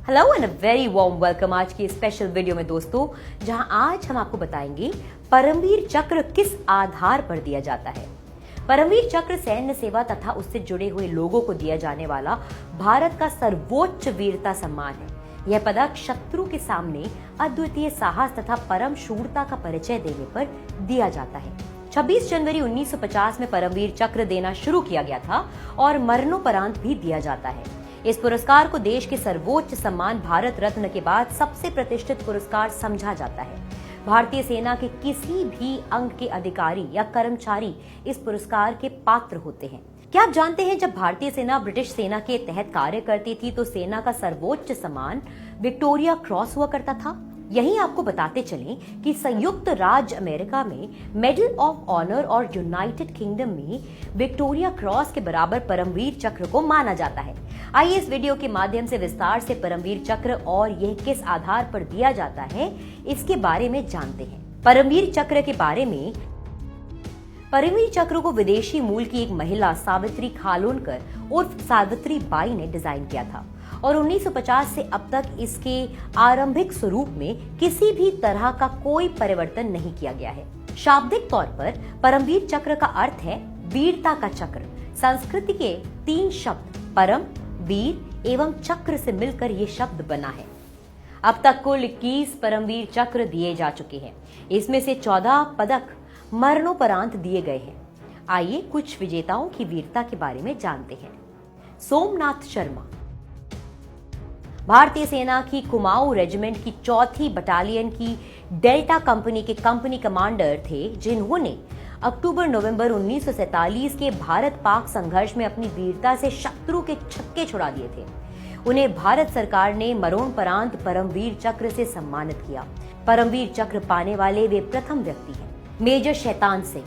Hello and a very warm welcome आज की special video में दोस्तों, जहां आज हम आपको बताएंगे परमवीर चक्र किस आधार पर दिया जाता है। परमवीर चक्र सैन्य सेवा तथा उससे जुड़े हुए लोगों को दिया जाने वाला भारत का सर्वोच्च वीरता सम्मान है। यह पदक शत्रु के सामने अद्वितीय साहस तथा परम शूरता का परिचय देने पर दिया जाता है। 26 जनवरी 1950 में परमवीर चक्र देना शुरू किया गया था और मरणोपरांत भी दिया जाता है। इस पुरस्कार को देश के सर्वोच्च सम्मान भारत रत्न के बाद सबसे प्रतिष्ठित पुरस्कार समझा जाता है। भारतीय सेना के किसी भी अंग के अधिकारी या कर्मचारी इस पुरस्कार के पात्र होते हैं। क्या आप जानते हैं, जब भारतीय सेना ब्रिटिश सेना के तहत कार्य करती थी तो सेना का सर्वोच्च सम्मान विक्टोरिया क्रॉस हुआ करता था। यही आपको बताते चलें कि संयुक्त राज्य अमेरिका में मेडल ऑफ ऑनर और यूनाइटेड किंगडम में विक्टोरिया क्रॉस के बराबर परमवीर चक्र को माना जाता है। आइए इस वीडियो के माध्यम से विस्तार से परमवीर चक्र और यह किस आधार पर दिया जाता है इसके बारे में जानते हैं। परमवीर चक्र के बारे में, परमवीर चक्र को विदेशी मूल की एक महिला सावित्री खानोलकर उर्फ सावित्री बाई ने डिजाइन किया था और 1950 से अब तक इसके आरंभिक स्वरूप में किसी भी तरह का कोई परिवर्तन नहीं किया गया है। शाब्दिक तौर पर परमवीर चक्र का अर्थ है वीरता का चक्र। संस्कृत के 3 शब्द परम, वीर एवं चक्र से मिलकर ये शब्द बना है। अब तक कुल 21 परमवीर चक्र दिए जा चुके हैं। इसमें से 14 पदक मरणोपरांत दिए गए हैं। आइए कुछ विजेताओं की वीरता के बारे में जानते हैं। सोमनाथ शर्मा भारतीय सेना की कुमाऊं रेजिमेंट की 4थी बटालियन की डेल्टा कंपनी के कंपनी कमांडर थे, जिन्होंने अक्टूबर-नवंबर 1947 के भारत पाक संघर्ष में अपनी वीरता से शत्रु के छक्के छुड़ा दिए थे। उन्हें भारत सरकार ने मरणोपरांत परमवीर चक्र से सम्मानित किया। परमवीर चक्र पाने वाले वे प्रथम व्यक्ति हैं। मेजर शैतान सिंह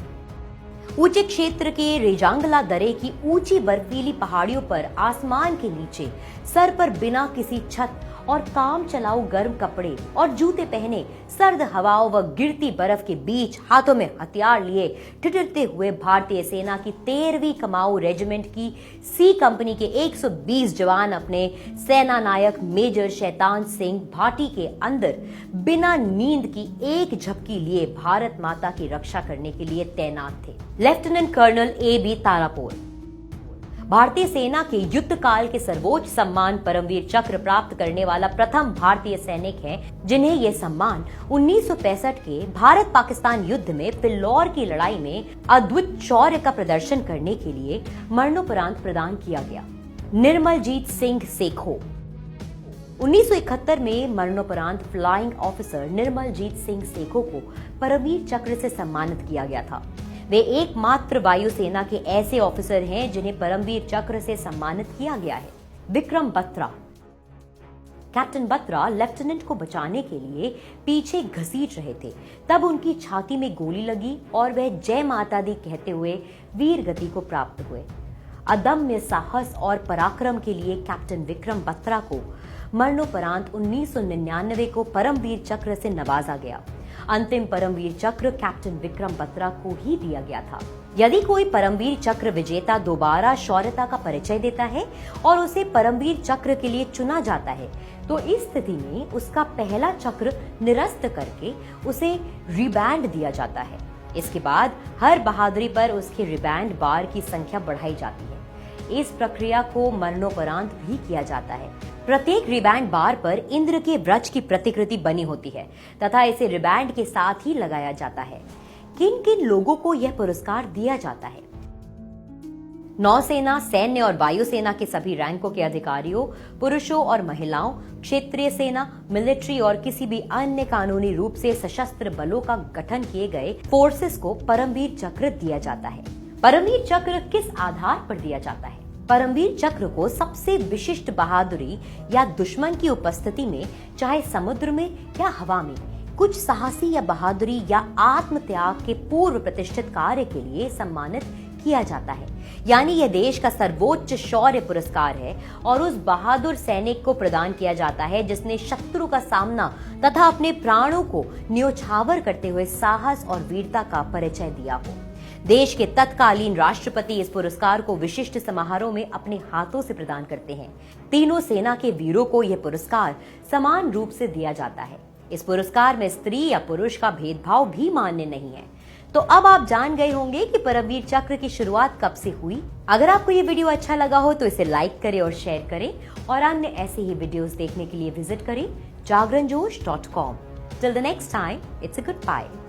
ऊंचे क्षेत्र के रेजांगला दरे की ऊंची बर्फीली पहाड़ियों पर आसमान के नीचे सर पर बिना किसी छत और काम चलाऊ गर्म कपड़े और जूते पहने सर्द हवाओं व गिरती बर्फ के बीच हाथों में हथियार लिए ठिठुरते हुए भारतीय सेना की 13वीं कुमाऊं रेजिमेंट की सी कंपनी के 120 जवान अपने सेना नायक मेजर शैतान सिंह भाटी के अंदर बिना नींद की एक झपकी लिए भारत माता की रक्षा करने के लिए तैनात थे। Lieutenant colonel A.B. तारापोर भारतीय सेना के युद्ध काल के सर्वोच्च सम्मान परमवीर चक्र प्राप्त करने वाला प्रथम भारतीय सैनिक हैं, जिन्हें यह सम्मान 1965 के भारत पाकिस्तान युद्ध में फिल्लौर की लड़ाई में अद्भुत शौर्य का प्रदर्शन करने के लिए मरणोपरांत प्रदान किया गया। निर्मलजीत सिंह सेखो 1971 में मरणोपरांत फ्लाइंग ऑफिसर निर्मलजीत सिंह सेखो को परमवीर चक्र से सम्मानित किया गया था। वे एकमात्र वायुसेना के ऐसे ऑफिसर हैं जिन्हें परमवीर चक्र से सम्मानित किया गया है। विक्रम बत्रा कैप्टन बत्रा लेफ्टिनेंट को बचाने के लिए पीछे घसीट रहे थे, तब उनकी छाती में गोली लगी और वह जय माता दी कहते हुए वीर गति को प्राप्त हुए। अदम्य साहस और पराक्रम के लिए कैप्टन विक्रम बत्रा को मरणोपरांत 1999 को परमवीर चक्र से नवाजा गया। अंतिम परमवीर चक्र कैप्टन विक्रम बत्रा को ही दिया गया था। यदि कोई परमवीर चक्र विजेता दोबारा शौर्यता का परिचय देता है और उसे परमवीर चक्र के लिए चुना जाता है, तो इस स्थिति में उसका पहला चक्र निरस्त करके उसे रिबैंड दिया जाता है। इसके बाद हर बहादुरी पर उसके रिबैंड बार की संख्या बढ़ाई जाती है। इस प्रक्रिया को मरणोपरांत भी किया जाता है। प्रत्येक रिबैंड बार पर इंद्र के वृक्ष की प्रतिकृति बनी होती है तथा इसे रिबैंड के साथ ही लगाया जाता है। किन किन लोगों को यह पुरस्कार दिया जाता है? नौसेना, सैन्य और वायुसेना के सभी रैंकों के अधिकारियों, पुरुषों और महिलाओं, क्षेत्रीय सेना, मिलिट्री और किसी भी अन्य कानूनी रूप से सशस्त्र बलों का गठन किए गए फोर्सेस को परमवीर चक्र दिया जाता है। परमवीर चक्र किस आधार पर दिया जाता है? परमवीर चक्र को सबसे विशिष्ट बहादुरी या दुश्मन की उपस्थिति में, चाहे समुद्र में या हवा में, कुछ साहसी या बहादुरी या आत्म त्याग के पूर्व प्रतिष्ठित कार्य के लिए सम्मानित किया जाता है। यानी यह देश का सर्वोच्च शौर्य पुरस्कार है और उस बहादुर सैनिक को प्रदान किया जाता है जिसने शत्रु का सामना तथा अपने प्राणों को न्योछावर करते हुए साहस और वीरता का परिचय दिया हो। देश के तत्कालीन राष्ट्रपति इस पुरस्कार को विशिष्ट समारोह में अपने हाथों से प्रदान करते हैं। तीनों सेना के वीरों को यह पुरस्कार समान रूप से दिया जाता है। इस पुरस्कार में स्त्री या पुरुष का भेदभाव भी मान्य नहीं है। तो अब आप जान गए होंगे कि परमवीर चक्र की शुरुआत कब से हुई। अगर आपको ये वीडियो अच्छा लगा हो तो इसे लाइक करें और शेयर करें, और अन्य ऐसे ही वीडियोस देखने के लिए विजिट करें jagranjosh.com। Till the next time, it's a goodbye.